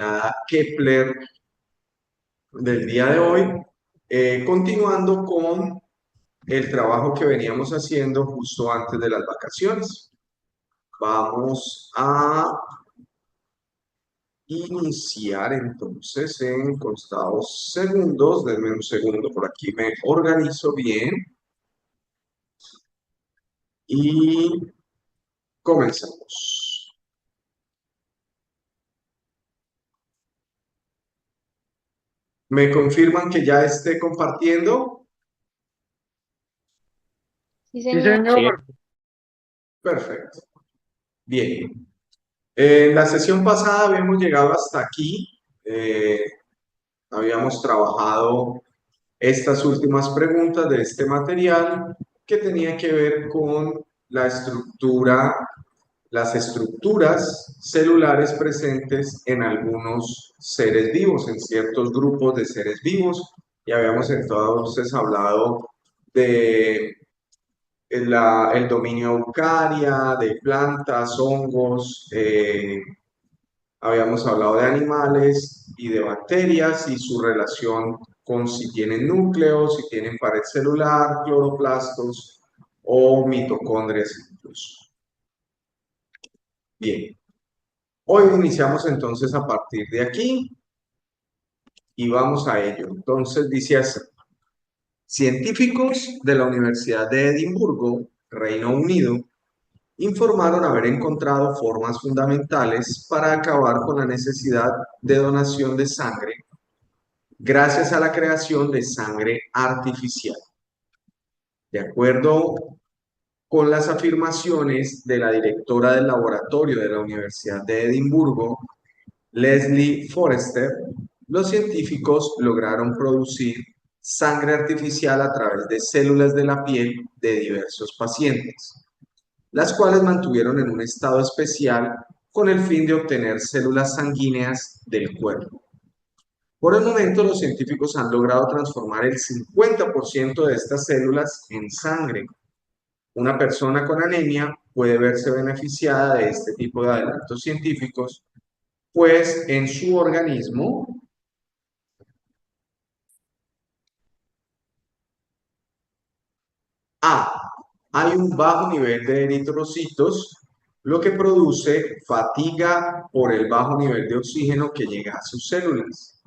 denominada Kepler del día de hoy, continuando con el trabajo que veníamos haciendo justo antes de las vacaciones. Vamos a iniciar entonces en contados segundos. Denme un segundo, por aquí me organizo bien y comenzamos. ¿Me confirman que ya esté compartiendo? Sí, Sí, señor. señor. Perfecto. Bien. En la sesión pasada habíamos llegado hasta aquí. Habíamos trabajado estas últimas preguntas de este material que tenía que ver con la estructura, las estructuras celulares presentes en algunos seres vivos, en ciertos grupos de seres vivos. Y habíamos entonces hablado de el dominio Eucaria, de plantas, hongos, habíamos hablado de animales y de bacterias y su relación con si tienen núcleos, si tienen pared celular, cloroplastos o mitocondrias incluso. Bien, hoy iniciamos entonces a partir de aquí y vamos a ello. Entonces dice así: científicos de la Universidad de Edimburgo, Reino Unido, informaron haber encontrado formas fundamentales para acabar con la necesidad de donación de sangre gracias a la creación de sangre artificial. De acuerdo con las afirmaciones de la directora del laboratorio de la Universidad de Edimburgo, Leslie Forrester, los científicos lograron producir sangre artificial a través de células de la piel de diversos pacientes, las cuales mantuvieron en un estado especial con el fin de obtener células sanguíneas del cuerpo. Por el momento, los científicos han logrado transformar el 50% de estas células en sangre. Una persona con anemia puede verse beneficiada de este tipo de adelantos científicos, pues en su organismo A. Hay un bajo nivel de eritrocitos, lo que produce fatiga por el bajo nivel de oxígeno que llega a sus células.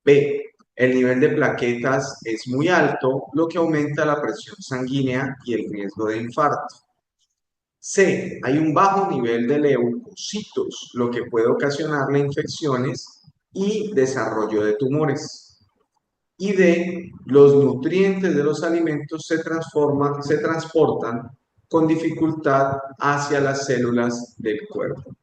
B. El nivel de plaquetas es muy alto, lo que aumenta la presión sanguínea y el riesgo de infarto. C. Hay un bajo nivel de leucocitos, lo que puede ocasionarle infecciones y desarrollo de tumores. Y D. Los nutrientes de los alimentos se transportan con dificultad hacia las células del cuerpo.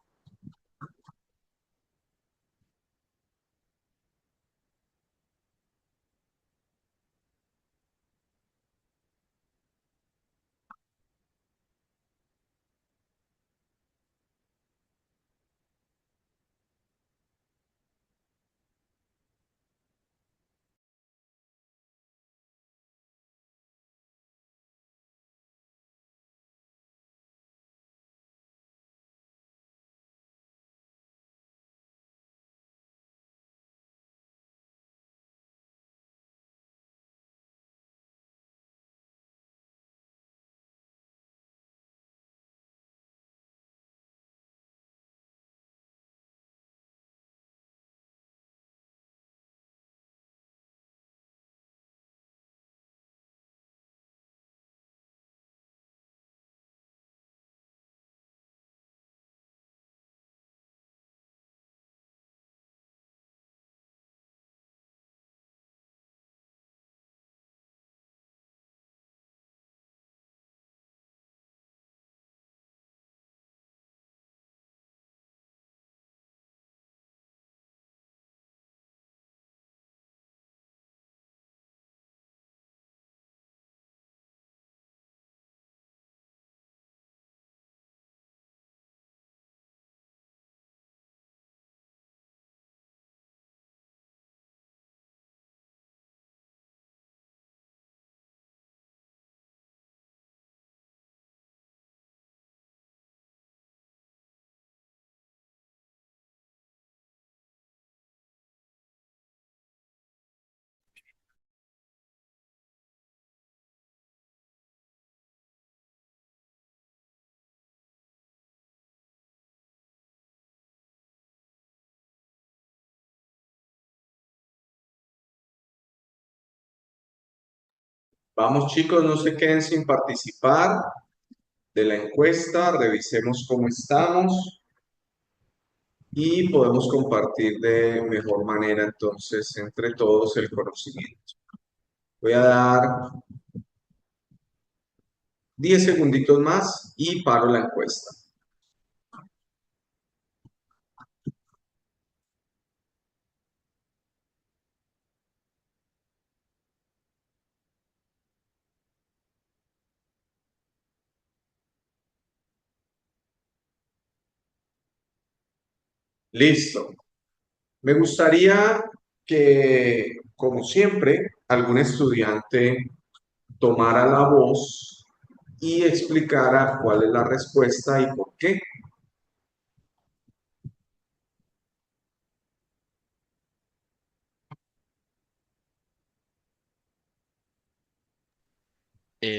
Vamos chicos, no se queden sin participar de la encuesta, revisemos cómo estamos y podemos compartir de mejor manera entonces entre todos el conocimiento. Voy a dar 10 segunditos más y paro la encuesta. Listo. Me gustaría que, como siempre, algún estudiante tomara la voz y explicara cuál es la respuesta y por qué.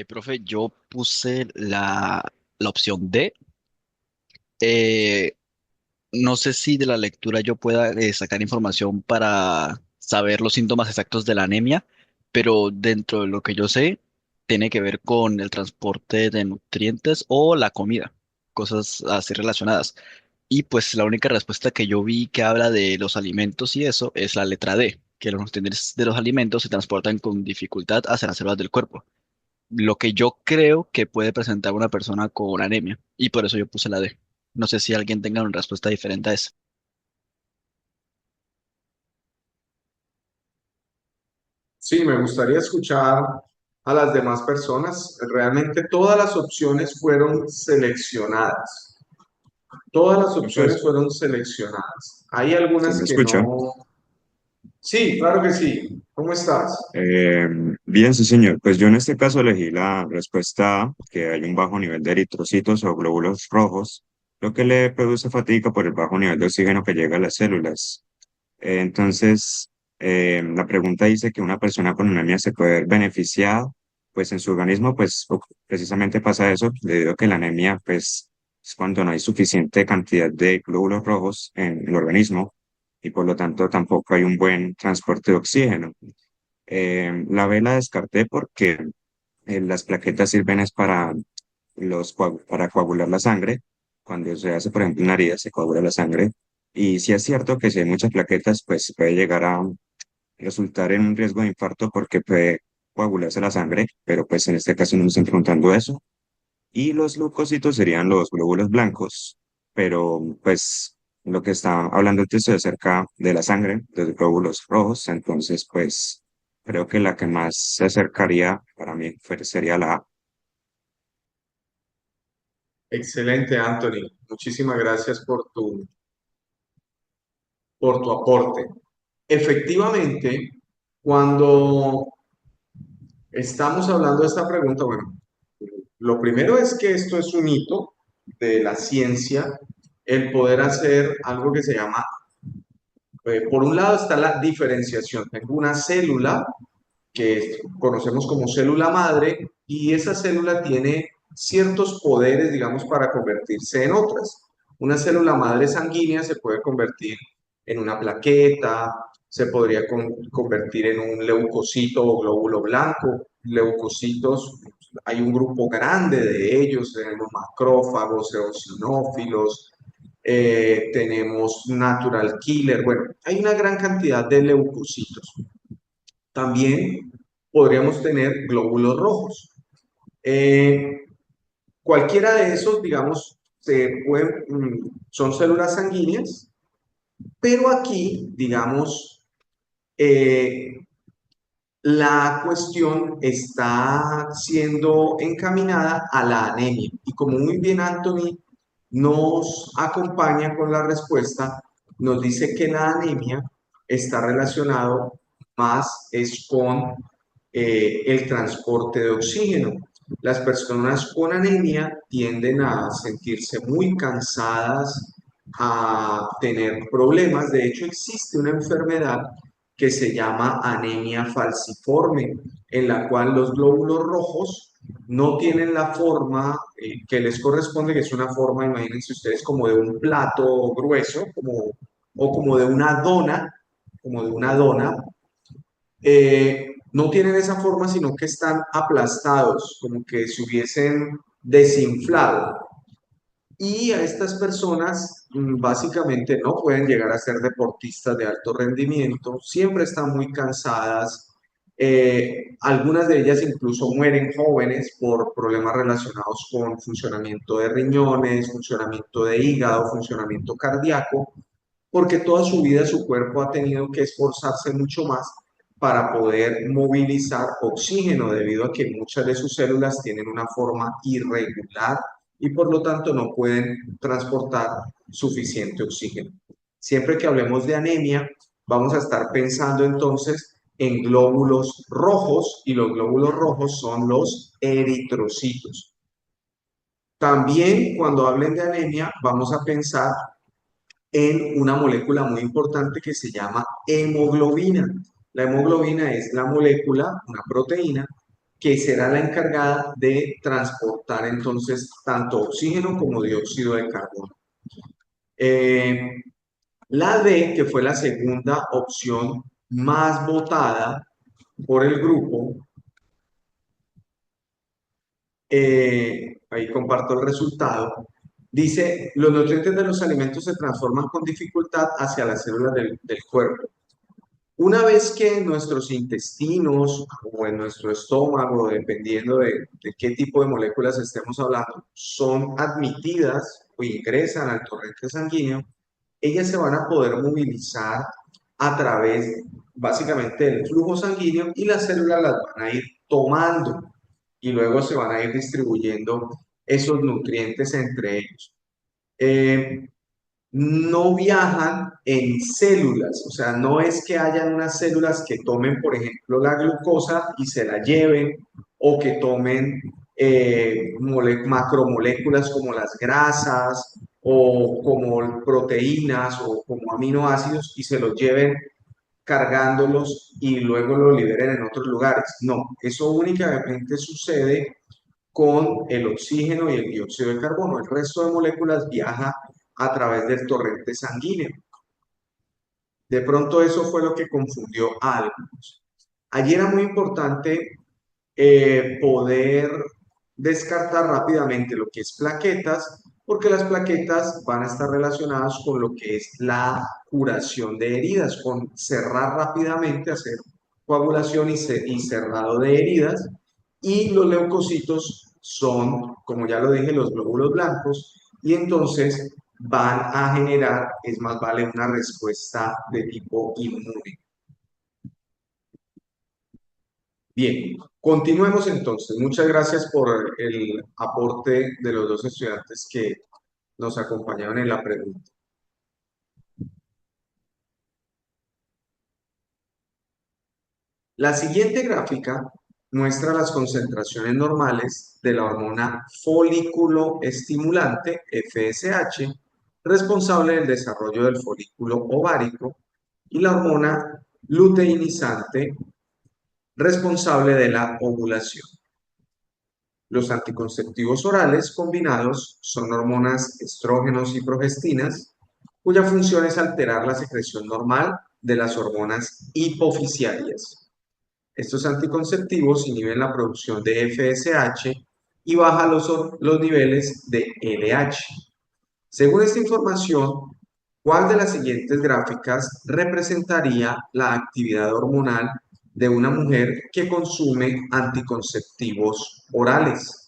Profe, yo puse la opción D. Eh, no sé si de la lectura yo pueda sacar información para saber los síntomas exactos de la anemia, pero dentro de lo que yo sé, tiene que ver con el transporte de nutrientes o la comida, cosas así relacionadas. Y pues la única respuesta que yo vi que habla de los alimentos y eso es la letra D, que los nutrientes de los alimentos se transportan con dificultad hacia las células del cuerpo, lo que yo creo que puede presentar una persona con anemia, y por eso yo puse la D. No sé si alguien tenga una respuesta diferente a eso. Sí, me gustaría escuchar a las demás personas. Realmente todas las opciones fueron seleccionadas. Todas las Pues, opciones fueron seleccionadas. Hay ¿sí algunas me que escucha? no. Sí, claro que sí. ¿Cómo estás? Eh, Bien, sí, señor. Pues yo en este caso elegí la respuesta A, que hay un bajo nivel de eritrocitos o glóbulos rojos, lo que le produce fatiga por el bajo nivel de oxígeno que llega a las células. Entonces, la pregunta dice que una persona con anemia se puede ver beneficiada, pues en su organismo, pues precisamente pasa eso, debido a que la anemia, pues, es cuando no hay suficiente cantidad de glóbulos rojos en el organismo y por lo tanto tampoco hay un buen transporte de oxígeno. La B la descarté porque las plaquetas sirven es para, para coagular la sangre. Cuando se hace, por ejemplo, una herida, se coagula la sangre. Y si es cierto que si hay muchas plaquetas, pues puede llegar a resultar en un riesgo de infarto porque puede coagularse la sangre, pero pues en este caso no me estoy preguntando eso. Y los leucocitos serían los glóbulos blancos, pero pues lo que está hablando el texto es acerca de la sangre, de los glóbulos rojos, entonces pues creo que la que más se acercaría para mí sería la A. Excelente, Anthony. Muchísimas gracias por tu aporte. Efectivamente, cuando estamos hablando de esta pregunta, bueno, lo primero es que esto es un hito de la ciencia, el poder hacer algo que se llama, por un lado está la diferenciación. Tengo una célula que conocemos como célula madre y esa célula tiene ciertos poderes, digamos, para convertirse en otras. Una célula madre sanguínea se puede convertir en una plaqueta, se podría convertir en un leucocito o glóbulo blanco. Leucocitos, hay un grupo grande de ellos, tenemos macrófagos, eosinófilos, tenemos natural killer, bueno, hay una gran cantidad de leucocitos. También podríamos tener glóbulos rojos. Eh, Cualquiera de esos, digamos, son células sanguíneas, pero aquí, digamos, eh, la cuestión está siendo encaminada a la anemia. Y como muy bien Anthony nos acompaña con la respuesta, nos dice que la anemia está relacionado más es con el transporte de oxígeno. Las personas con anemia tienden a sentirse muy cansadas, a tener problemas. De hecho, existe una enfermedad que se llama anemia falciforme, en la cual los glóbulos rojos no tienen la forma que les corresponde, que es una forma, imagínense ustedes, como de un plato grueso, o como de una dona, como de una dona, no tienen esa forma, sino que están aplastados, como que se hubiesen desinflado. Y a estas personas básicamente no pueden llegar a ser deportistas de alto rendimiento, siempre están muy cansadas, algunas de ellas incluso mueren jóvenes por problemas relacionados con funcionamiento de riñones, funcionamiento de hígado, funcionamiento cardíaco, porque toda su vida su cuerpo ha tenido que esforzarse mucho más para poder movilizar oxígeno debido a que muchas de sus células tienen una forma irregular y por lo tanto no pueden transportar suficiente oxígeno. Siempre que hablemos de anemia, vamos a estar pensando entonces en glóbulos rojos y los glóbulos rojos son los eritrocitos. También cuando hablen de anemia, vamos a pensar en una molécula muy importante que se llama hemoglobina. La hemoglobina es la molécula, una proteína, que será la encargada de transportar entonces tanto oxígeno como dióxido de carbono. Eh, la D, que fue la segunda opción más votada por el grupo, ahí comparto el resultado, dice, los nutrientes de los alimentos se transforman con dificultad hacia las células del cuerpo. Una vez que en nuestros intestinos o en nuestro estómago, dependiendo de qué tipo de moléculas estemos hablando, son admitidas o ingresan al torrente sanguíneo, ellas se van a poder movilizar a través básicamente del flujo sanguíneo y las células las van a ir tomando y luego se van a ir distribuyendo esos nutrientes entre ellos. Eh, no viajan en células, o sea, no es que hayan unas células que tomen, por ejemplo, la glucosa y se la lleven, o que tomen macromoléculas como las grasas, o como proteínas, o como aminoácidos, y se los lleven cargándolos y luego lo liberen en otros lugares. No, eso únicamente sucede con el oxígeno y el dióxido de carbono. El resto de moléculas viaja a través del torrente sanguíneo. De pronto eso fue lo que confundió a algunos. Allí era muy importante poder descartar rápidamente lo que es plaquetas, porque las plaquetas van a estar relacionadas con lo que es la curación de heridas, con cerrar rápidamente, hacer coagulación y cerrado de heridas, y los leucocitos son, como ya lo dije, los glóbulos blancos, y entonces van a generar, es más vale, una respuesta de tipo inmune. Bien, continuemos entonces. Muchas gracias por el aporte de los dos estudiantes que nos acompañaron en la pregunta. La siguiente gráfica muestra las concentraciones normales de la hormona folículo estimulante, FSH, responsable del desarrollo del folículo ovárico, y la hormona luteinizante, responsable de la ovulación. Los anticonceptivos orales combinados son hormonas estrógenos y progestinas, cuya función es alterar la secreción normal de las hormonas hipofisiarias. Estos anticonceptivos inhiben la producción de FSH y bajan los niveles de LH. Según esta información, ¿cuál de las siguientes gráficas representaría la actividad hormonal de una mujer que consume anticonceptivos orales?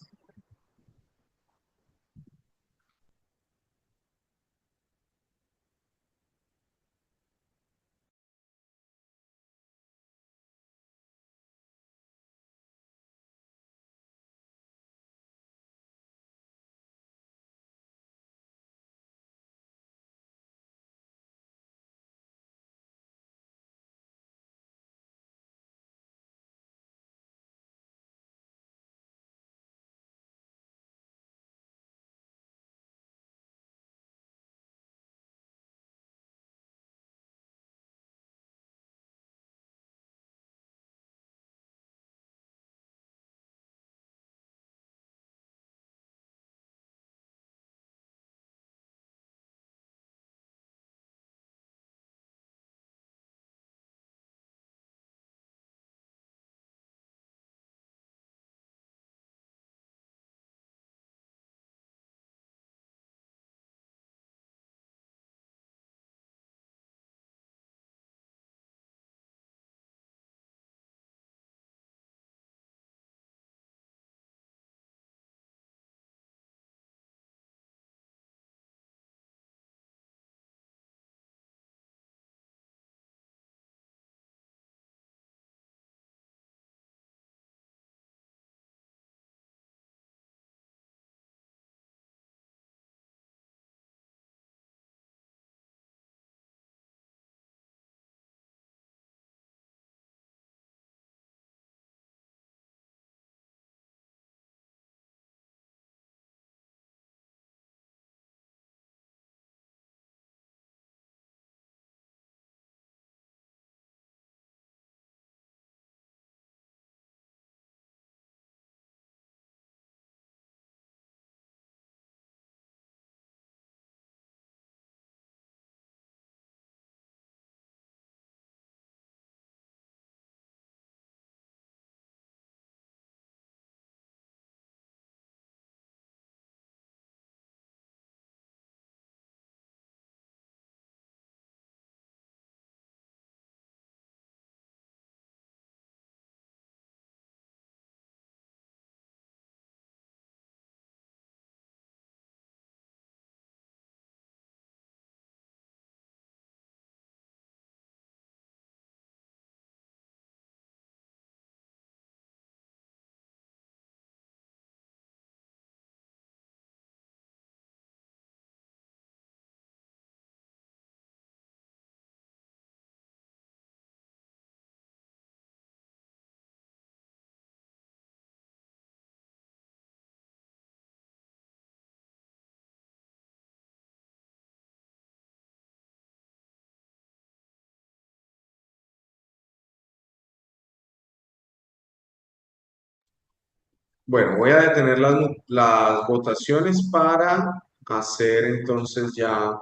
Bueno, voy a detener las votaciones para hacer entonces ya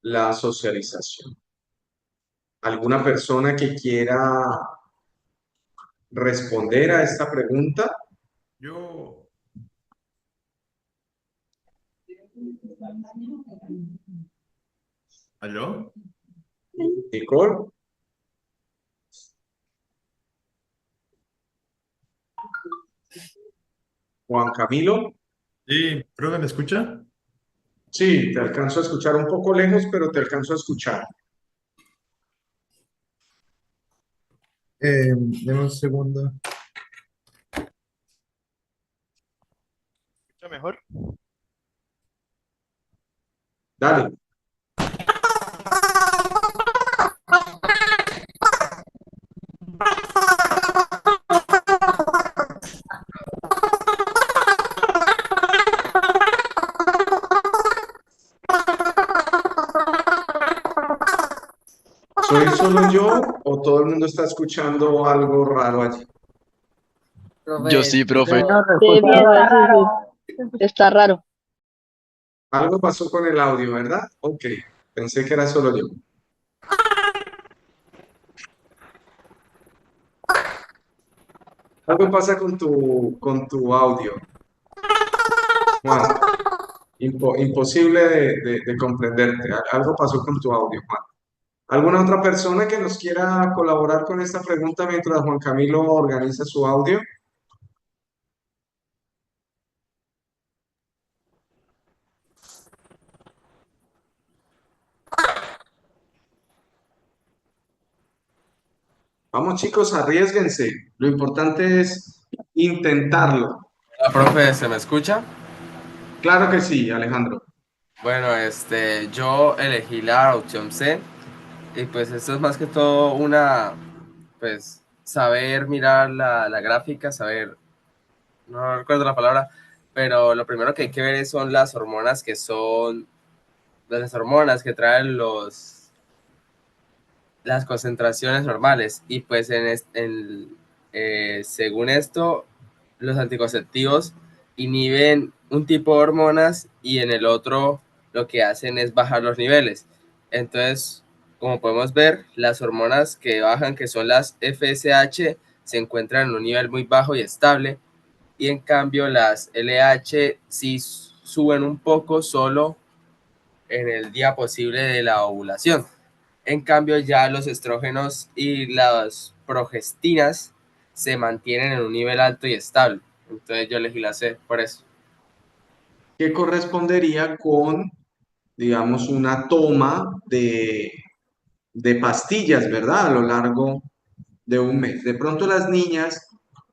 la socialización. ¿Alguna persona que quiera responder a esta pregunta? Yo, ¿aló? Nicole, Juan Camilo. Sí, profe, ¿me escucha? Sí, te alcanzo a escuchar un poco lejos, pero te alcanzo a escuchar. Deme un segundo. ¿Escucha mejor? Dale. ¿Soy solo yo o todo el mundo está escuchando algo raro allí? Yo sí, profe. Sí, profe, sí, sí. Está raro. Algo pasó con el audio, ¿verdad? Ok, pensé que era solo yo. Algo pasa con tu audio, Juan. Imposible de comprenderte. Algo pasó con tu audio, Juan. ¿Alguna otra persona que nos quiera colaborar con esta pregunta mientras Juan Camilo organiza su audio? Vamos, chicos, arriésguense. Lo importante es intentarlo. Hola, profe, ¿se me escucha? Claro que sí, Alejandro. Bueno, yo elegí la opción C y pues esto es más que todo pues, saber mirar la gráfica, saber, no recuerdo la palabra, pero lo primero que hay que ver son las hormonas las hormonas que traen las concentraciones normales y pues según esto, los anticonceptivos inhiben un tipo de hormonas y en el otro lo que hacen es bajar los niveles. Entonces, como podemos ver, las hormonas que bajan, que son las FSH, se encuentran en un nivel muy bajo y estable, y en cambio las LH sí suben un poco solo en el día posible de la ovulación. En cambio, ya los estrógenos y las progestinas se mantienen en un nivel alto y estable. Entonces yo elegí la C por eso. Que correspondería con, digamos, una toma de pastillas, ¿verdad? A lo largo de un mes. De pronto las niñas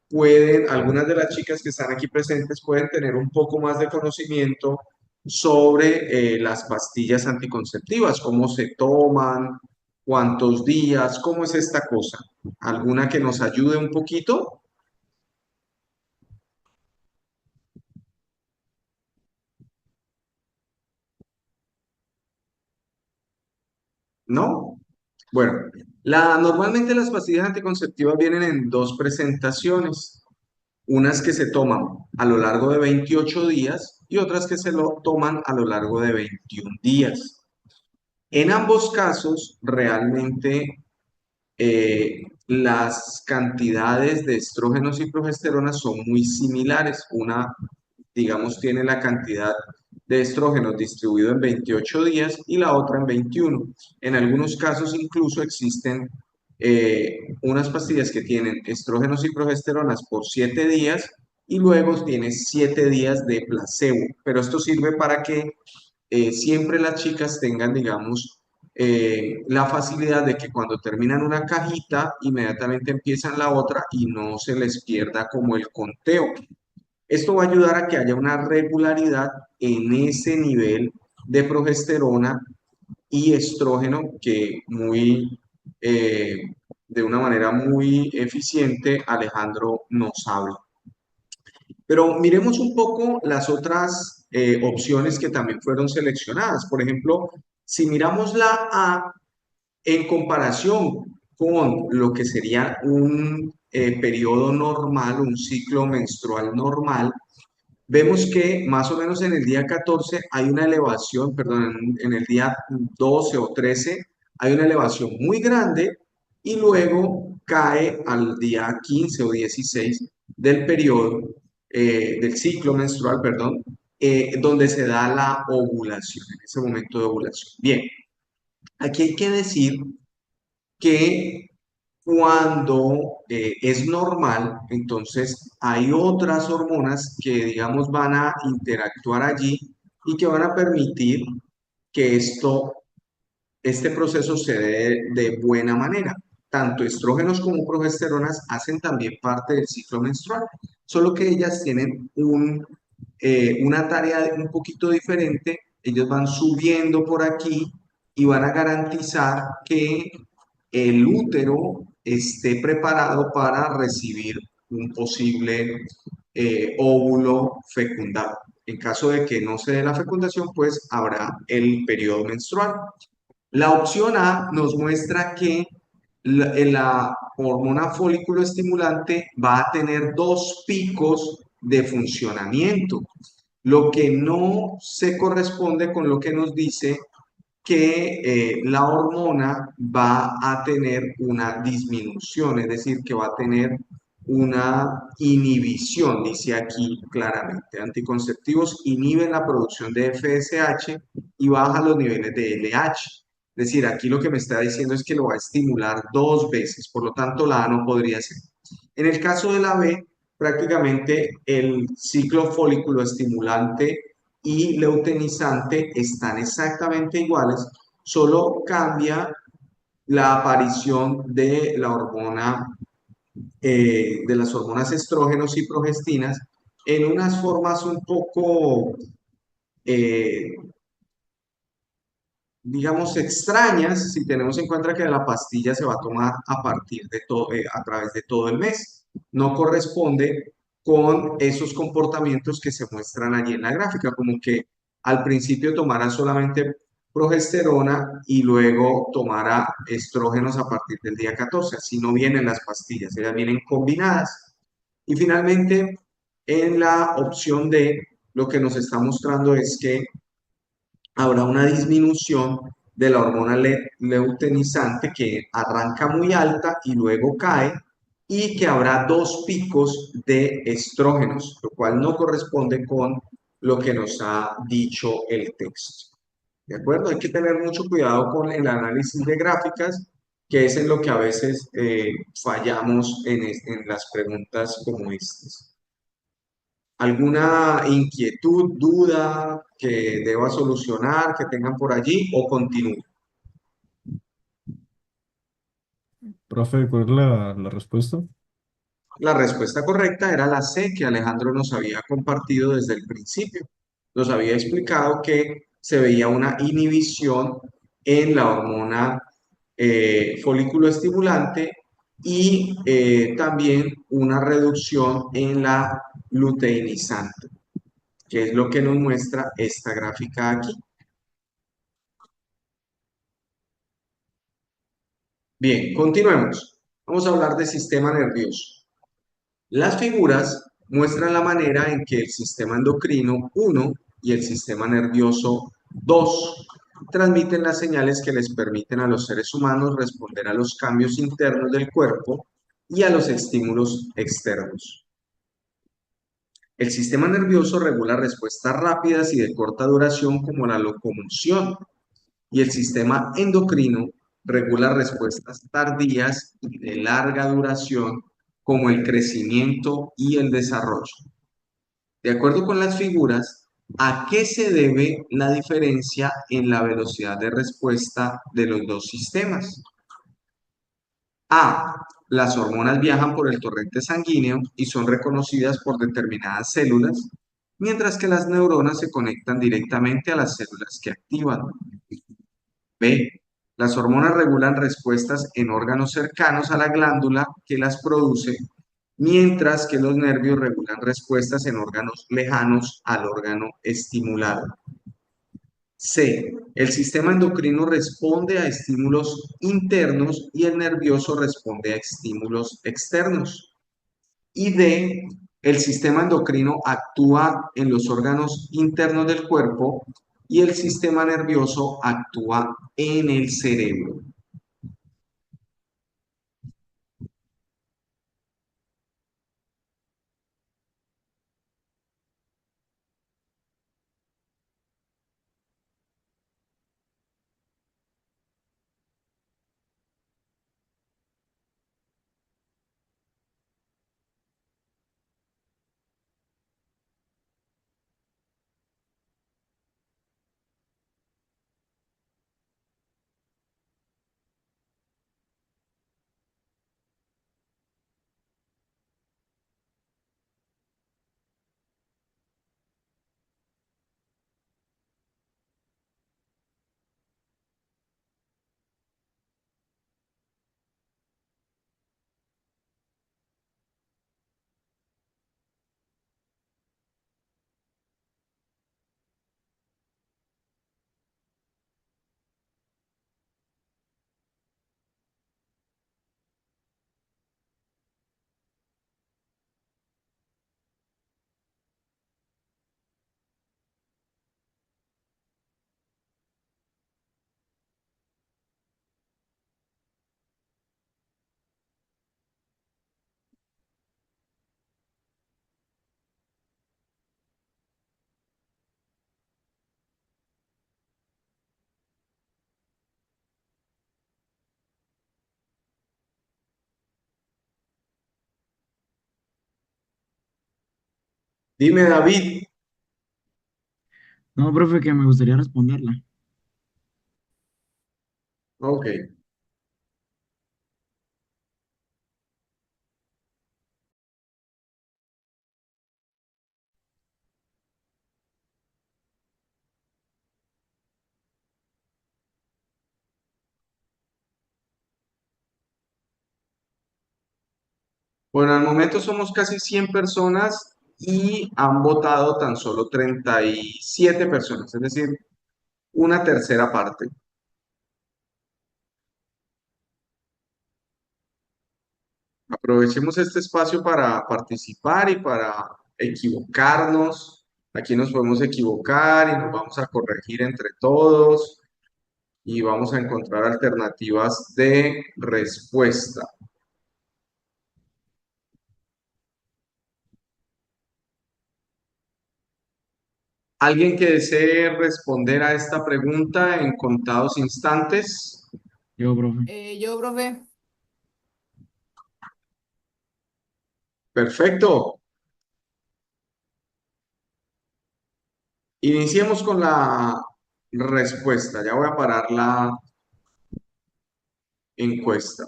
pueden, algunas de las chicas que están aquí presentes pueden tener un poco más de conocimiento sobre las pastillas anticonceptivas, cómo se toman, cuántos días, cómo es esta cosa. ¿Alguna que nos ayude un poquito? ¿No? Bueno, normalmente las pastillas anticonceptivas vienen en dos presentaciones. Unas que se toman a lo largo de 28 días y otras que se lo toman a lo largo de 21 días. En ambos casos, realmente las cantidades de estrógenos y progesterona son muy similares. Una, digamos, tiene la cantidad de estrógenos distribuido en 28 días y la otra en 21. En algunos casos incluso existen unas pastillas que tienen estrógenos y progesteronas por 7 días y luego tienes 7 días de placebo. Pero esto sirve para que siempre las chicas tengan, digamos, la facilidad de que cuando terminan una cajita, inmediatamente empiezan la otra y no se les pierda como el conteo. Esto va a ayudar a que haya una regularidad en ese nivel de progesterona y estrógeno que eh, de una manera muy eficiente Alejandro nos habla. Pero miremos un poco las otras opciones que también fueron seleccionadas. Por ejemplo, si miramos la A en comparación con lo que sería periodo normal, un ciclo menstrual normal, vemos que más o menos en el día 14 hay una elevación, perdón, en el día 12 o 13 hay una elevación muy grande y luego cae al día 15 o 16 del periodo, del ciclo menstrual, perdón, donde se da la ovulación, en ese momento de ovulación. Bien, aquí hay que decir que cuando es normal, entonces hay otras hormonas que, digamos, van a interactuar allí y que van a permitir que este proceso se dé de buena manera. Tanto estrógenos como progesteronas hacen también parte del ciclo menstrual, solo que ellas tienen una tarea un poquito diferente. Ellos van subiendo por aquí y van a garantizar que el útero esté preparado para recibir un posible óvulo fecundado. En caso de que no se dé la fecundación, pues habrá el periodo menstrual. La opción A nos muestra que la hormona folículo estimulante va a tener dos picos de funcionamiento, lo que no se corresponde con lo que nos dice que la hormona va a tener una disminución, es decir, que va a tener una inhibición, dice aquí claramente. Anticonceptivos inhiben la producción de FSH y bajan los niveles de LH. Es decir, aquí lo que me está diciendo es que lo va a estimular dos veces, por lo tanto la A no podría ser. En el caso de la B, prácticamente el ciclo folículo estimulante y luteinizante están exactamente iguales, solo cambia la aparición de la hormona, de las hormonas estrógenos y progestinas en unas formas un poco, eh, digamos, extrañas, si tenemos en cuenta que la pastilla se va a tomar a partir de todo, a través de todo el mes. No corresponde con esos comportamientos que se muestran allí en la gráfica, como que al principio tomara solamente progesterona y luego tomara estrógenos a partir del día 14. Así no vienen las pastillas, ellas vienen combinadas. Y finalmente, en la opción D, lo que nos está mostrando es que habrá una disminución de la hormona luteinizante que arranca muy alta y luego cae, y que habrá dos picos de estrógenos, lo cual no corresponde con lo que nos ha dicho el texto. ¿De acuerdo? Hay que tener mucho cuidado con el análisis de gráficas, que es en lo que a veces fallamos en las preguntas como estas. ¿Alguna inquietud, duda que deba solucionar, que tengan por allí, o continúo? Profe, ¿cuál es la respuesta? La respuesta correcta era la C, que Alejandro nos había compartido desde el principio. Nos había explicado que se veía una inhibición en la hormona folículo estimulante y también una reducción en la luteinizante, que es lo que nos muestra esta gráfica aquí. Bien, continuemos. Vamos a hablar del sistema nervioso. Las figuras muestran la manera en que el sistema endocrino 1 y el sistema nervioso 2 transmiten las señales que les permiten a los seres humanos responder a los cambios internos del cuerpo y a los estímulos externos. El sistema nervioso regula respuestas rápidas y de corta duración como la locomoción, y el sistema endocrino regula respuestas tardías y de larga duración como el crecimiento y el desarrollo. De acuerdo con las figuras, ¿a qué se debe la diferencia en la velocidad de respuesta de los dos sistemas? A. Las hormonas viajan por el torrente sanguíneo y son reconocidas por determinadas células, mientras que las neuronas se conectan directamente a las células que activan. B. Las hormonas regulan respuestas en órganos cercanos a la glándula que las produce, mientras que los nervios regulan respuestas en órganos lejanos al órgano estimulado. C. El sistema endocrino responde a estímulos internos y el nervioso responde a estímulos externos. Y D. El sistema endocrino actúa en los órganos internos del cuerpo y el sistema nervioso actúa en el cerebro. Dime, David. No, profe, que me gustaría responderla. Ok. Bueno, al momento somos casi 100 personas y han votado tan solo 37 personas, es decir, una tercera parte. Aprovechemos este espacio para participar y para equivocarnos. Aquí nos podemos equivocar y nos vamos a corregir entre todos y vamos a encontrar alternativas de respuesta. ¿Alguien que desee responder a esta pregunta en contados instantes? Yo, profe. Yo, profe. Perfecto. Iniciemos con la respuesta. Ya voy a parar la encuesta.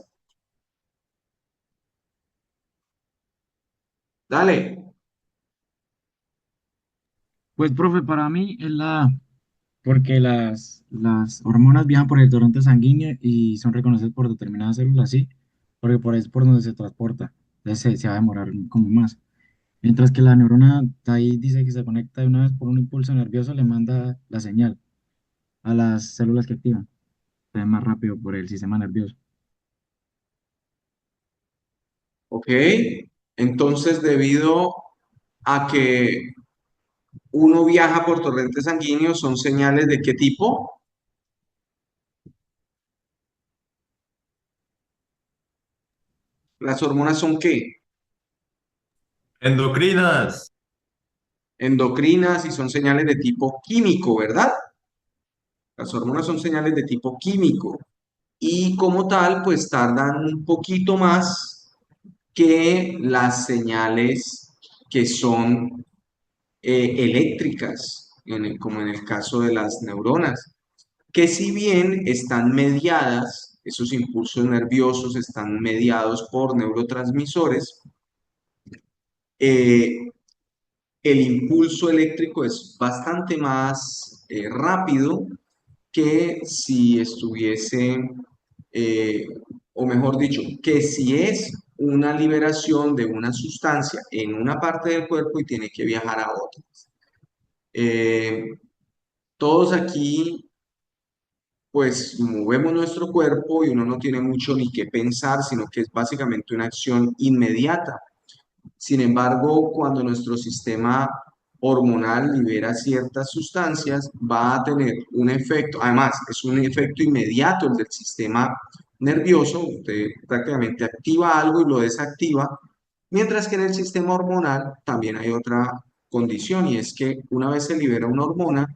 Dale. Pues, profe, para mí es la A, porque las hormonas viajan por el torrente sanguíneo y son reconocidas por determinadas células, sí, porque por ahí es por donde se transporta. Entonces se va a demorar como más. Mientras que la neurona ahí dice que se conecta de una vez por un impulso nervioso, le manda la señal a las células que activan. Entonces más rápido por el sistema nervioso. Ok. Entonces, debido a que uno viaja por torrente sanguíneo, ¿son señales de qué tipo? ¿Las hormonas son qué? Endocrinas. Endocrinas y son señales de tipo químico, ¿verdad? Las hormonas son señales de tipo químico y como tal, pues tardan un poquito más que las señales que son eléctricas, como en el caso de las neuronas, que si bien están mediadas, esos impulsos nerviosos están mediados por neurotransmisores, eh, el impulso eléctrico es bastante más rápido que si estuviese, eh, o mejor dicho, que si es una liberación de una sustancia en una parte del cuerpo y tiene que viajar a otra. Eh, Todos aquí, pues, movemos nuestro cuerpo y uno no tiene mucho ni qué pensar, sino que es básicamente una acción inmediata. Sin embargo, cuando nuestro sistema hormonal libera ciertas sustancias, va a tener un efecto, además, es un efecto inmediato el del sistema nervioso, usted prácticamente activa algo y lo desactiva, mientras que en el sistema hormonal también hay otra condición y es que una vez se libera una hormona,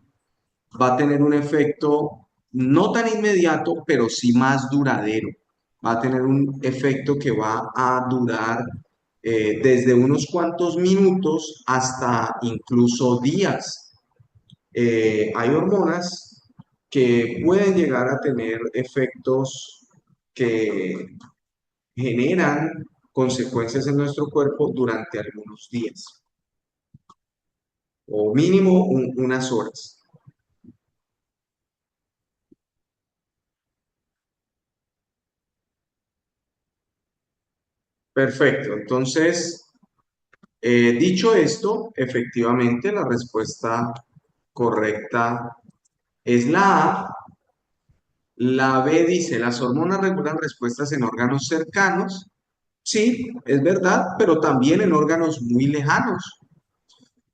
va a tener un efecto no tan inmediato, pero sí más duradero. Va a tener un efecto que va a durar desde unos cuantos minutos hasta incluso días. Hay hormonas que pueden llegar a tener efectos que generan consecuencias en nuestro cuerpo durante algunos días, o mínimo unas horas. Perfecto, entonces, dicho esto, efectivamente la respuesta correcta es la A. La B dice, las hormonas regulan respuestas en órganos cercanos. Sí, es verdad, pero también en órganos muy lejanos.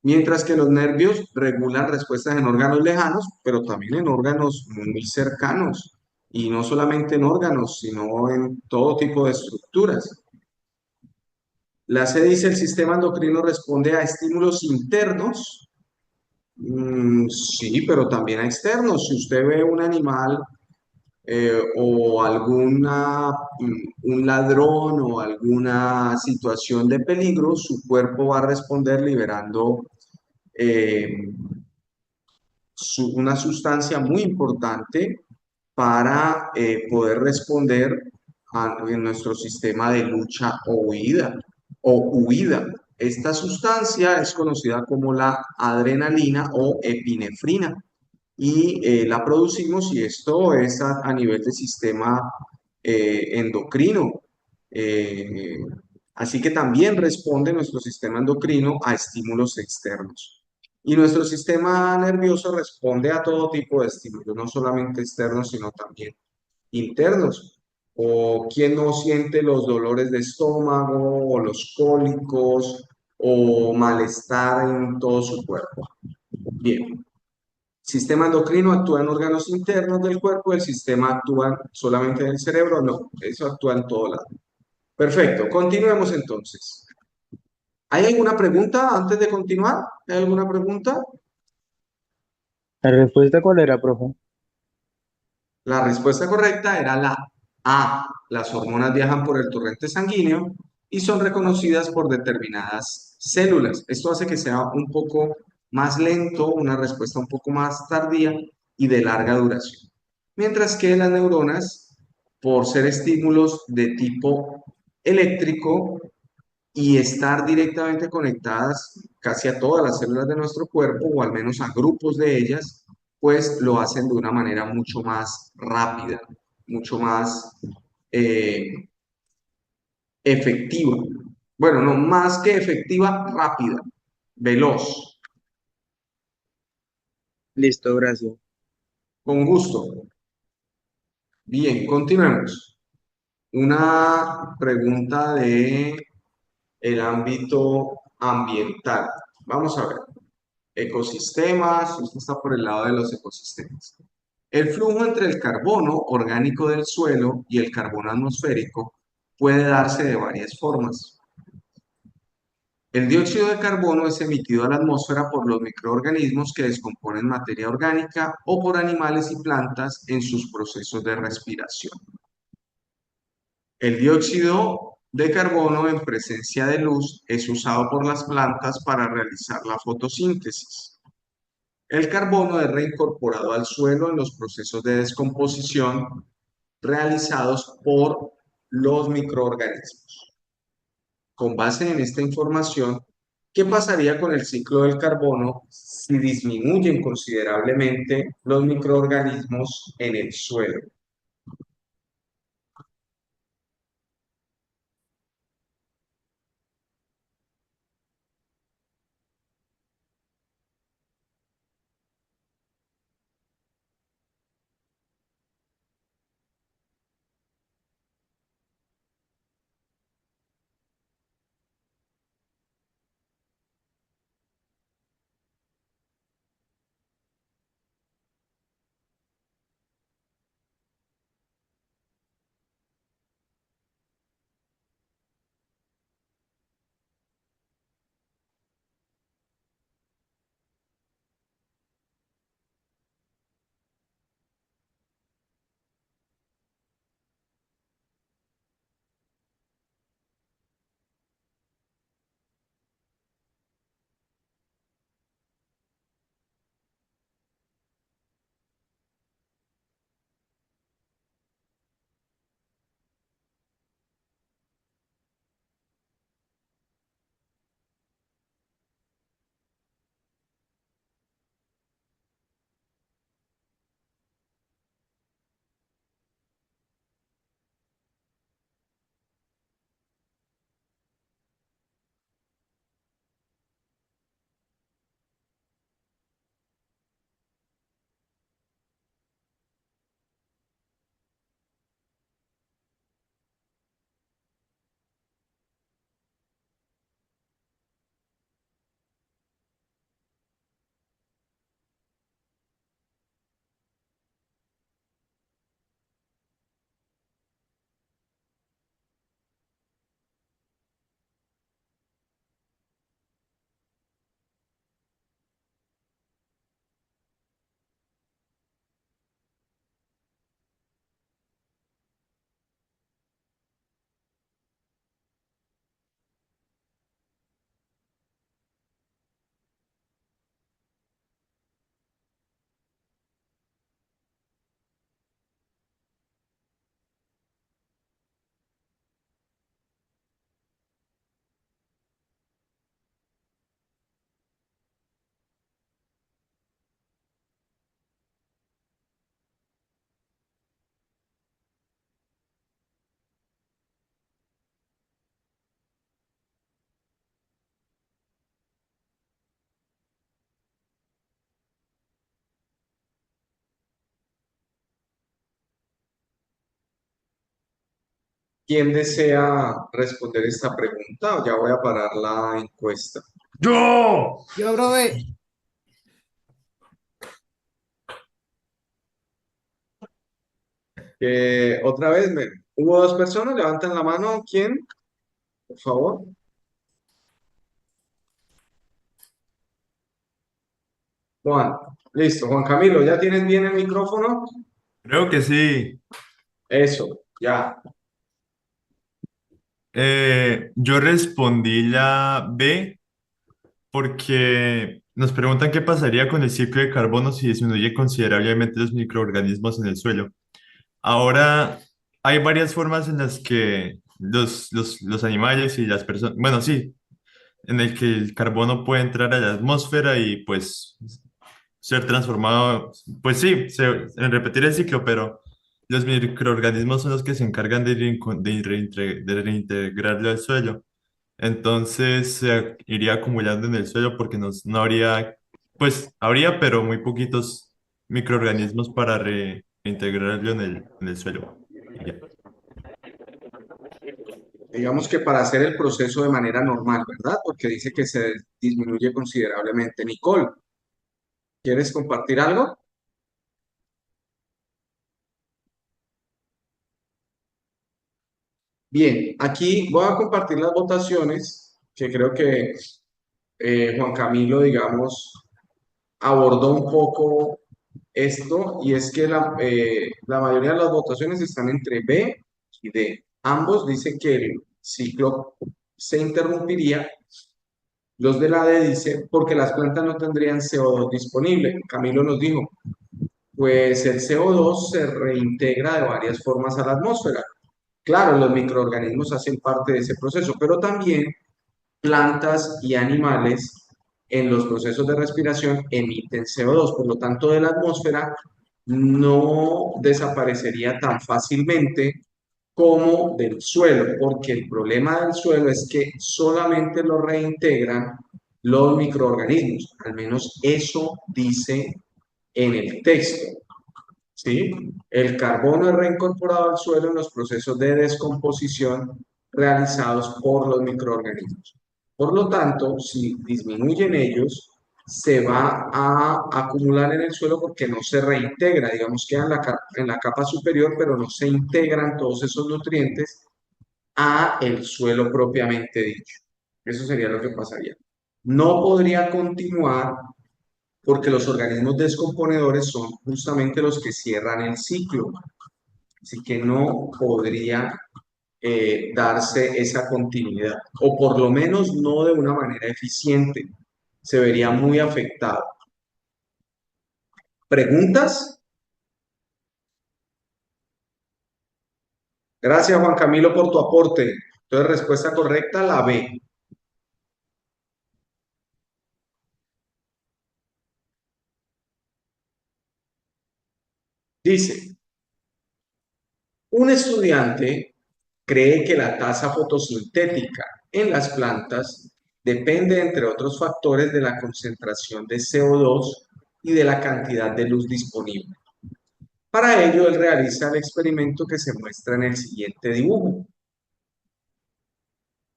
Mientras que los nervios regulan respuestas en órganos lejanos, pero también en órganos muy cercanos. Y no solamente en órganos, sino en todo tipo de estructuras. La C dice, el sistema endocrino responde a estímulos internos. Sí, pero también a externos. Si usted ve un animal o un ladrón o alguna situación de peligro, su cuerpo va a responder liberando eh, una sustancia muy importante para poder responder en nuestro sistema de lucha o huida. Esta sustancia es conocida como la adrenalina o epinefrina y la producimos y esto es a nivel del sistema endocrino. Eh, Así que también responde nuestro sistema endocrino a estímulos externos. Y nuestro sistema nervioso responde a todo tipo de estímulos, no solamente externos, sino también internos. O quien no siente los dolores de estómago, o los cólicos, o malestar en todo su cuerpo. Bien, sistema endocrino actúa en órganos internos del cuerpo, el sistema actúa solamente en el cerebro, no, eso actúa en todo lado. Perfecto, continuemos entonces. ¿Hay alguna pregunta antes de continuar? ¿Hay alguna pregunta? ¿La respuesta cuál era, profe? La respuesta correcta era la A. Las hormonas viajan por el torrente sanguíneo y son reconocidas por determinadas células. Esto hace que sea un poco más lento, una respuesta un poco más tardía y de larga duración. Mientras que las neuronas, por ser estímulos de tipo eléctrico y estar directamente conectadas casi a todas las células de nuestro cuerpo, o al menos a grupos de ellas, pues lo hacen de una manera mucho más rápida, mucho más eh, efectiva. Bueno, no más que efectiva, rápida, veloz, Listo, gracias. con gusto. Bien, continuemos. Una pregunta de el ámbito ambiental. Vamos a ver. Ecosistemas, esto está por el lado de los ecosistemas. El flujo entre el carbono orgánico del suelo y el carbono atmosférico puede darse de varias formas. El dióxido de carbono es emitido a la atmósfera por los microorganismos que descomponen materia orgánica o por animales y plantas en sus procesos de respiración. El dióxido de carbono en presencia de luz es usado por las plantas para realizar la fotosíntesis. El carbono es reincorporado al suelo en los procesos de descomposición realizados por los microorganismos. Con base en esta información, ¿qué pasaría con el ciclo del carbono si disminuyen considerablemente los microorganismos en el suelo? ¿Quién desea responder esta pregunta? Ya voy a parar la encuesta. ¡Yo! Yo, profe. Otra vez, hubo dos personas, levantan la mano. ¿Quién? Por favor. Juan. Listo, Juan Camilo, ¿ya tienes bien el micrófono? Creo que sí. Eso, ya. Yo respondí la B porque nos preguntan qué pasaría con el ciclo de carbono si disminuye considerablemente los microorganismos en el suelo. Ahora, hay varias formas en las que los animales y las personas, bueno, sí, en el que el carbono puede entrar a la atmósfera y pues ser transformado, pues sí, en repetir el ciclo, pero los microorganismos son los que se encargan de reintegrarlo al suelo. Entonces se iría acumulando en el suelo porque no habría, pues habría, pero muy poquitos microorganismos para reintegrarlo en el suelo. Y ya. Digamos que para hacer el proceso de manera normal, ¿verdad? Porque dice que se disminuye considerablemente. Nicole, ¿quieres compartir algo? Bien, aquí voy a compartir las votaciones, que creo que Juan Camilo, digamos, abordó un poco esto, y es que la mayoría de las votaciones están entre B y D. Ambos dicen que el ciclo se interrumpiría. Los de la D dicen porque las plantas no tendrían CO2 disponible. Camilo nos dijo, pues el CO2 se reintegra de varias formas a la atmósfera. Claro, los microorganismos hacen parte de ese proceso, pero también plantas y animales en los procesos de respiración emiten CO2, por lo tanto de la atmósfera no desaparecería tan fácilmente como del suelo, porque el problema del suelo es que solamente lo reintegran los microorganismos, al menos eso dice en el texto. ¿Sí? El carbono es reincorporado al suelo en los procesos de descomposición realizados por los microorganismos. Por lo tanto, si disminuyen ellos, se va a acumular en el suelo porque no se reintegra, digamos, queda en la capa superior, pero no se integran todos esos nutrientes a el suelo propiamente dicho. Eso sería lo que pasaría. No podría continuar porque los organismos descomponedores son justamente los que cierran el ciclo, así que no podría darse esa continuidad, o por lo menos no de una manera eficiente, se vería muy afectado. ¿Preguntas? Gracias, Juan Camilo, por tu aporte. Entonces, respuesta correcta, la B. Dice, un estudiante cree que la tasa fotosintética en las plantas depende, entre otros factores, de la concentración de CO2 y de la cantidad de luz disponible. Para ello, él realiza el experimento que se muestra en el siguiente dibujo.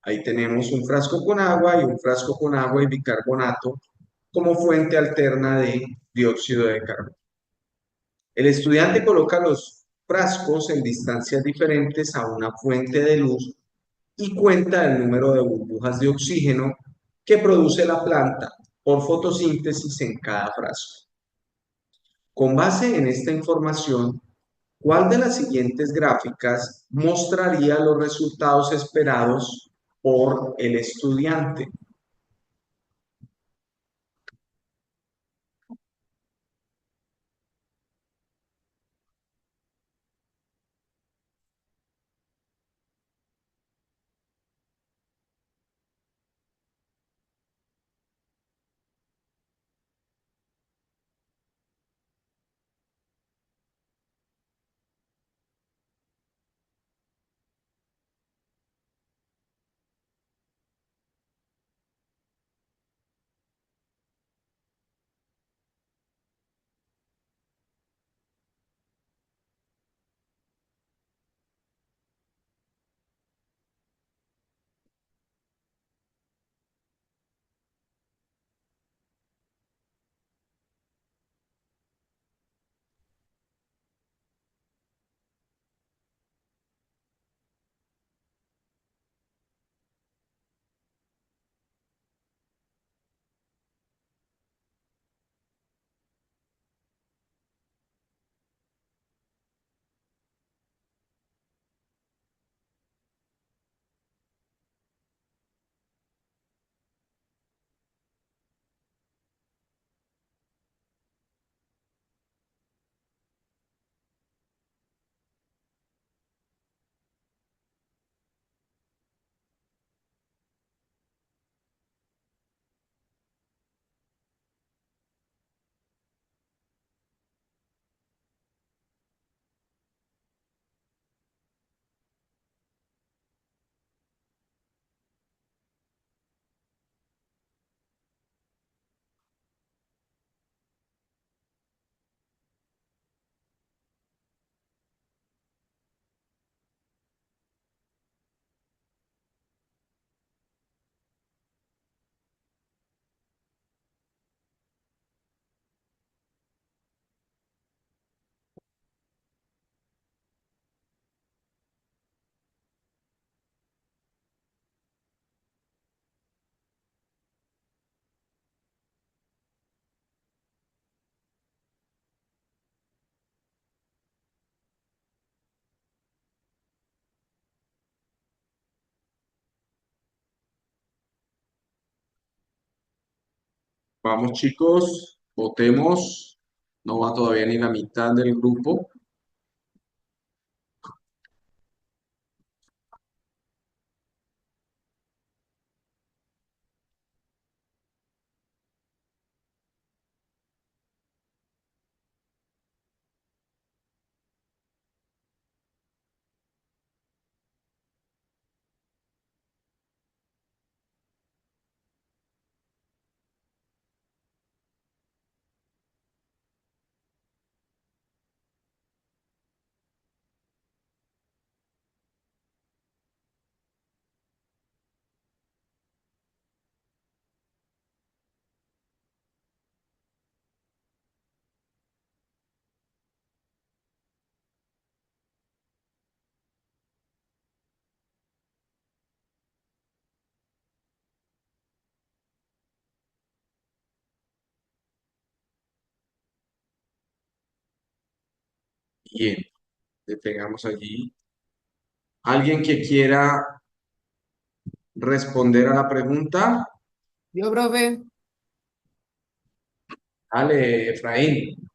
Ahí tenemos un frasco con agua y un frasco con agua y bicarbonato como fuente alterna de dióxido de carbono. El estudiante coloca los frascos en distancias diferentes a una fuente de luz y cuenta el número de burbujas de oxígeno que produce la planta por fotosíntesis en cada frasco. Con base en esta información, ¿cuál de las siguientes gráficas mostraría los resultados esperados por el estudiante? Vamos, chicos, votemos. No va todavía ni la mitad del grupo. Bien, detengamos allí. ¿Alguien que quiera responder a la pregunta? Yo, profe, Dale, Efraín.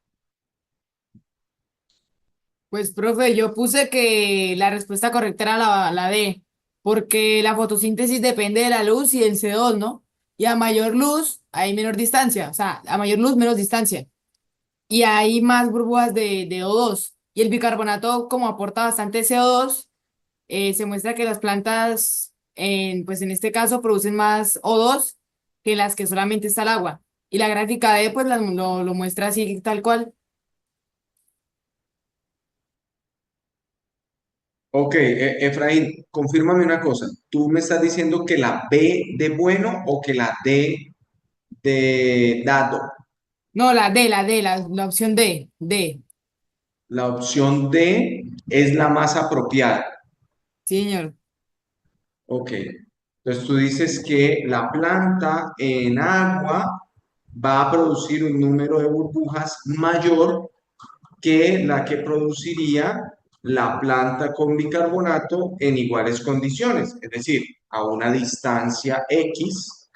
pues, profe, yo puse que la respuesta correcta era la D, porque la fotosíntesis depende de la luz y del CO2, ¿no? Y a mayor luz hay menor distancia, o sea, a mayor luz menos distancia. Y hay más burbujas de O2. Y el bicarbonato, como aporta bastante CO2, se muestra que las plantas, pues en este caso, producen más O2 que las que solamente está el agua. Y la gráfica D, pues lo muestra así, tal cual. Ok, Efraín, confírmame una cosa. ¿Tú me estás diciendo que la B de bueno o que la D de dado? No, la opción D, D. La opción D es la más apropiada. Sí, señor. Ok. Entonces tú dices que la planta en agua va a producir un número de burbujas mayor que la que produciría la planta con bicarbonato en iguales condiciones, es decir, a una distancia X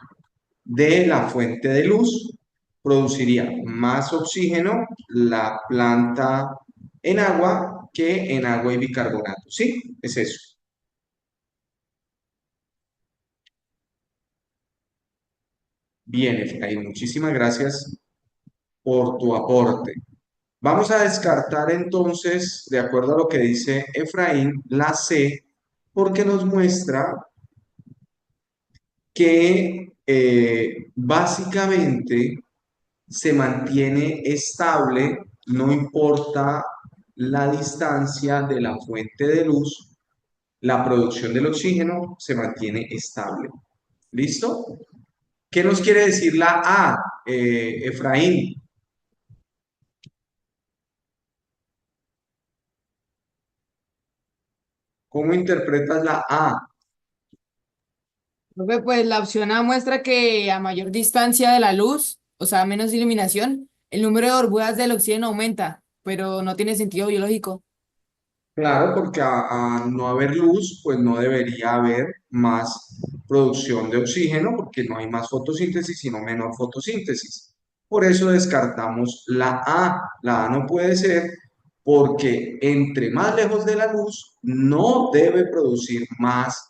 de la fuente de luz, produciría más oxígeno la planta en agua que en agua y bicarbonato. ¿Sí? Es eso. Bien, Efraín, muchísimas gracias por tu aporte. Vamos a descartar entonces, de acuerdo a lo que dice Efraín, la C, porque nos muestra que básicamente se mantiene estable, no importa la distancia de la fuente de luz, la producción del oxígeno se mantiene estable. ¿Listo? ¿Qué nos quiere decir la A, Efraín? ¿Cómo interpretas la A? Profe, pues la opción A muestra que a mayor distancia de la luz, o sea, menos iluminación, el número de burbujas del oxígeno aumenta, pero no tiene sentido biológico. Claro, porque a no haber luz, pues no debería haber más producción de oxígeno, porque no hay más fotosíntesis, sino menor fotosíntesis. Por eso descartamos la A. La A no puede ser porque entre más lejos de la luz, no debe producir más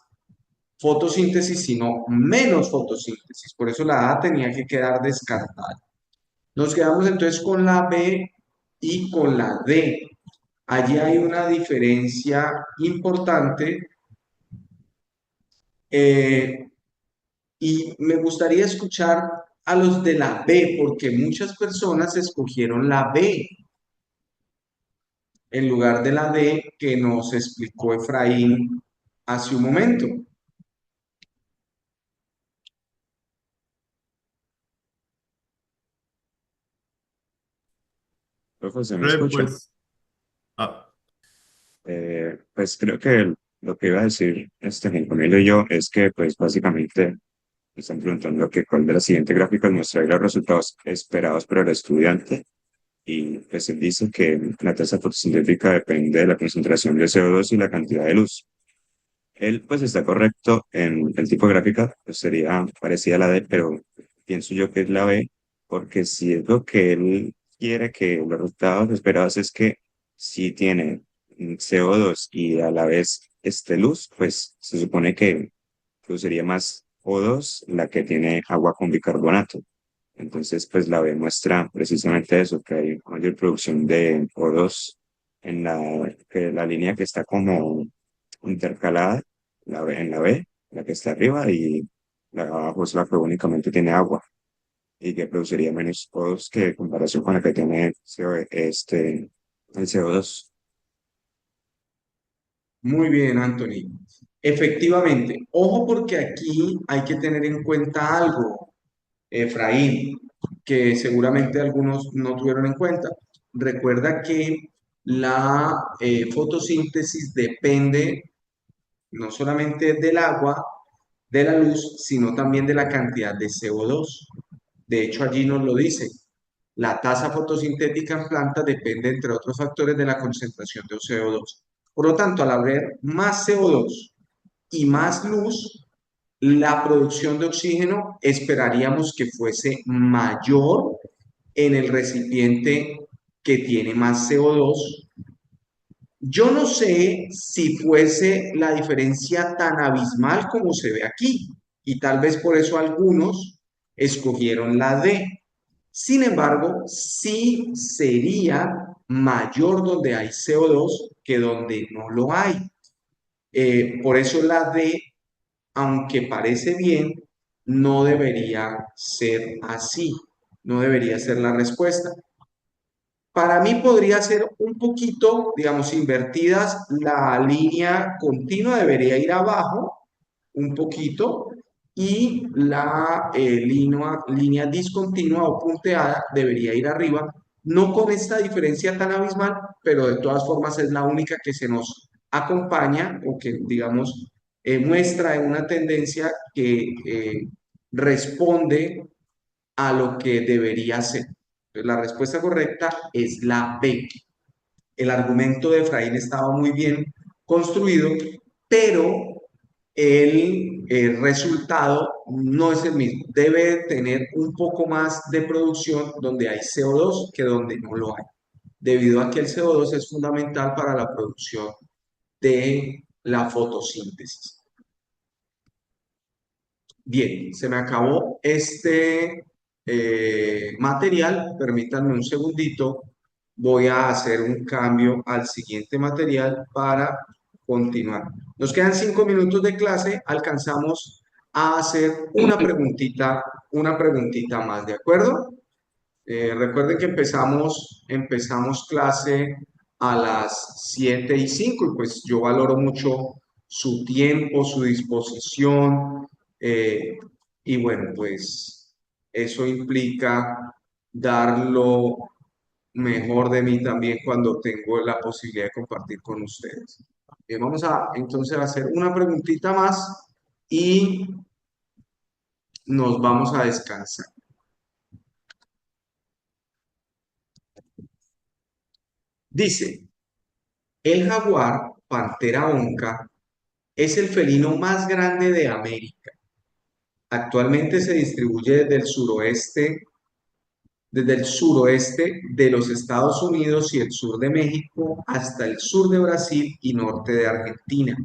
fotosíntesis, sino menos fotosíntesis. Por eso la A tenía que quedar descartada. Nos quedamos entonces con la B y con la D. Allí hay una diferencia importante eh, y me gustaría escuchar a los de la B, porque muchas personas escogieron la B en lugar de la D que nos explicó Efraín hace un momento. Profe, ¿se me Profe, escucha? pues, ah, Pues creo que lo que iba a decir Juan Camilo y yo es que pues básicamente me están preguntando que cuál de las siguientes gráficas muestra los resultados esperados por el estudiante y pues él dice que la tasa fotosintética depende de la concentración de CO2 y la cantidad de luz. Él pues está correcto en el tipo de gráfica, pues sería parecida a la D, pero pienso yo que es la B porque si es lo que él quiere, que los resultados esperados es que si tiene CO2 y a la vez luz, pues se supone que produciría más O2 la que tiene agua con bicarbonato. Entonces, pues la B muestra precisamente eso, que hay mayor producción de O2 en la línea que está como intercalada, en la B, la que está arriba, y la de abajo es la que únicamente tiene agua y que produciría menos O2 que en comparación con la que tiene el CO2. Muy bien, Anthony. Efectivamente, ojo porque aquí hay que tener en cuenta algo, Efraín, que seguramente algunos no tuvieron en cuenta. Recuerda que la fotosíntesis depende no solamente del agua, de la luz, sino también de la cantidad de CO2. De hecho, allí nos lo dice. La tasa fotosintética en planta depende, entre otros factores, de la concentración de CO2. Por lo tanto, al haber más CO2 y más luz, la producción de oxígeno esperaríamos que fuese mayor en el recipiente que tiene más CO2. Yo no sé si fuese la diferencia tan abismal como se ve aquí, y tal vez por eso algunos escogieron la D. Sin embargo, sí sería mayor donde hay CO2 que donde no lo hay. Por eso la D, aunque parece bien, no debería ser así, no debería ser la respuesta. Para mí podría ser un poquito, digamos, invertidas. La línea continua debería ir abajo un poquito y la línea discontinua o punteada debería ir arriba. No con esta diferencia tan abismal, pero de todas formas es la única que se nos acompaña o que, digamos, muestra una tendencia que responde a lo que debería ser. La respuesta correcta es la B. El argumento de Efraín estaba muy bien construido, pero el resultado no es el mismo. Debe tener un poco más de producción donde hay CO2 que donde no lo hay, debido a que el CO2 es fundamental para la producción de la fotosíntesis. Bien, se me acabó este material. Permítanme un segundito. Voy a hacer un cambio al siguiente material para continuar. Nos quedan 5 minutos de clase. Alcanzamos a hacer una preguntita más, ¿de acuerdo? Recuerden que empezamos clase a las 7:05 y pues yo valoro mucho su tiempo, su disposición y bueno, pues eso implica dar lo mejor de mí también cuando tengo la posibilidad de compartir con ustedes. Vamos a entonces a hacer una preguntita más y nos vamos a descansar. Dice, el jaguar, Pantera onca, es el felino más grande de América. Actualmente se distribuye desde el suroeste de los Estados Unidos y el sur de México hasta el sur de Brasil y norte de Argentina.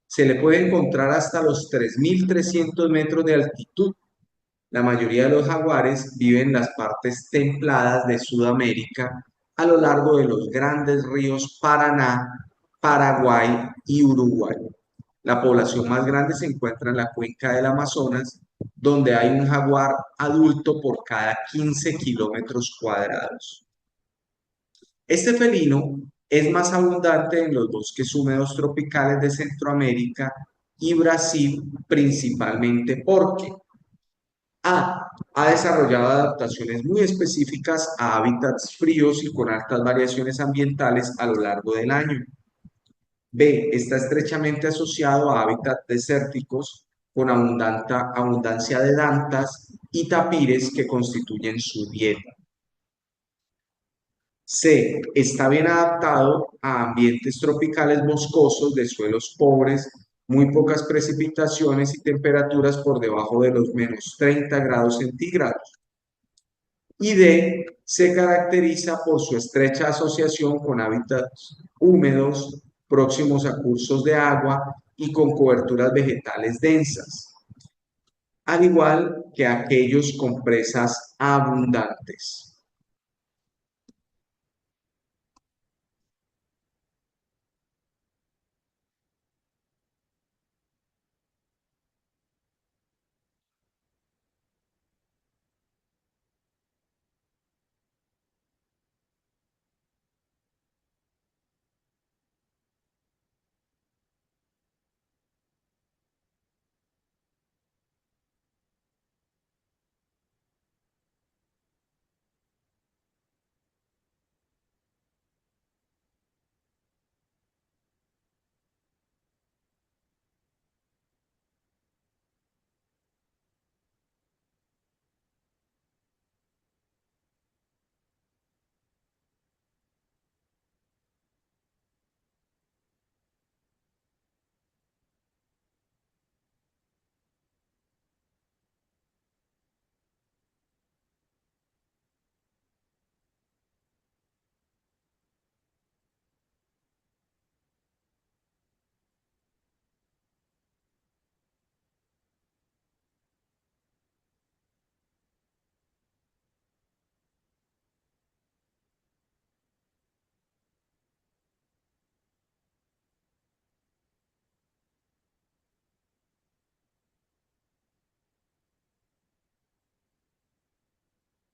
Se le puede encontrar hasta los 3.300 metros de altitud. La mayoría de los jaguares viven en las partes templadas de Sudamérica a lo largo de los grandes ríos Paraná, Paraguay y Uruguay. La población más grande se encuentra en la cuenca del Amazonas, donde hay un jaguar adulto por cada 15 kilómetros cuadrados. Este felino es más abundante en los bosques húmedos tropicales de Centroamérica y Brasil, principalmente porque ha desarrollado adaptaciones muy específicas a hábitats fríos y con altas variaciones ambientales a lo largo del año. B, está estrechamente asociado a hábitats desérticos con abundancia de dantas y tapires que constituyen su dieta. C, está bien adaptado a ambientes tropicales boscosos de suelos pobres, muy pocas precipitaciones y temperaturas por debajo de los -30 °C. Y D, se caracteriza por su estrecha asociación con hábitats húmedos, próximos a cursos de agua y con coberturas vegetales densas, al igual que aquellos con presas abundantes.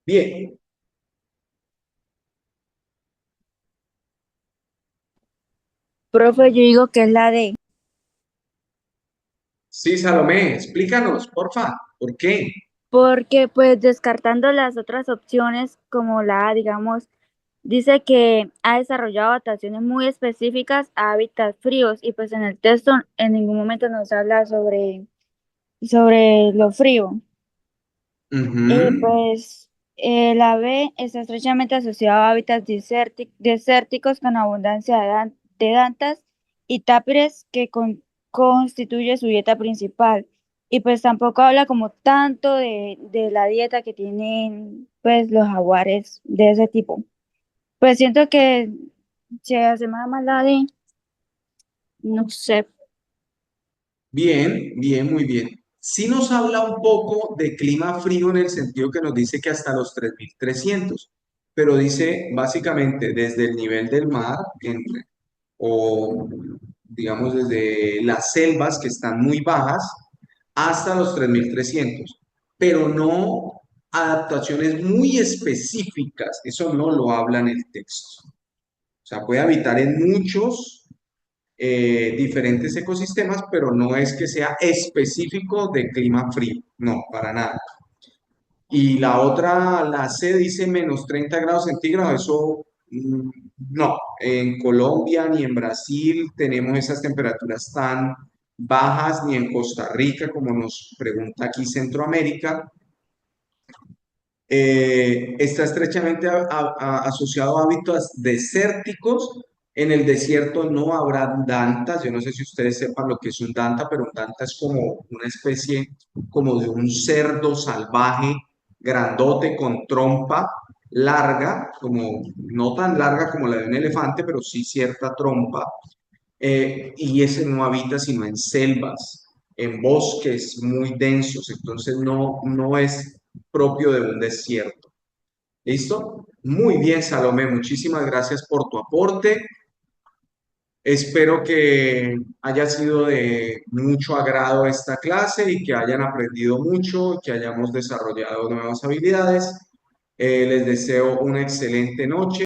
Bien, Profe, yo digo que es la D, sí, Salomé, explícanos, porfa, ¿por qué? porque pues descartando las otras opciones como la A, digamos, dice que ha desarrollado adaptaciones muy específicas a hábitats fríos y pues en el texto en ningún momento nos habla sobre lo frío. Ujú. La B está estrechamente asociada a hábitats desérticos con abundancia de dantas y tápires que constituye su dieta principal. Y pues tampoco habla como tanto de la dieta que tienen pues los jaguares de ese tipo. Pues siento que se asemeja más la de, no sé. Bien, bien, muy bien. Sí nos habla un poco de clima frío en el sentido que nos dice que hasta los 3300, pero dice básicamente desde el nivel del mar o digamos desde las selvas que están muy bajas hasta los 3300, pero no adaptaciones muy específicas, eso no lo habla en el texto. O sea, puede habitar en muchos diferentes ecosistemas, pero no es que sea específico de clima frío, no, para nada. Y la otra, la C dice menos 30 grados centígrados, eso no, en Colombia ni en Brasil tenemos esas temperaturas tan bajas, ni en Costa Rica, como nos pregunta aquí Centroamérica. Está estrechamente asociado a hábitats desérticos. En el desierto no habrá dantas. Yo no sé si ustedes sepan lo que es un danta, pero un danta es como una especie como de un cerdo salvaje, grandote, con trompa larga, como no tan larga como la de un elefante, pero sí cierta trompa. Y ese no habita sino en selvas, en bosques muy densos, entonces no es propio de un desierto. ¿Listo? Muy bien, Salomé, muchísimas gracias por tu aporte. Espero que haya sido de mucho agrado esta clase y que hayan aprendido mucho, que hayamos desarrollado nuevas habilidades. Les deseo una excelente noche.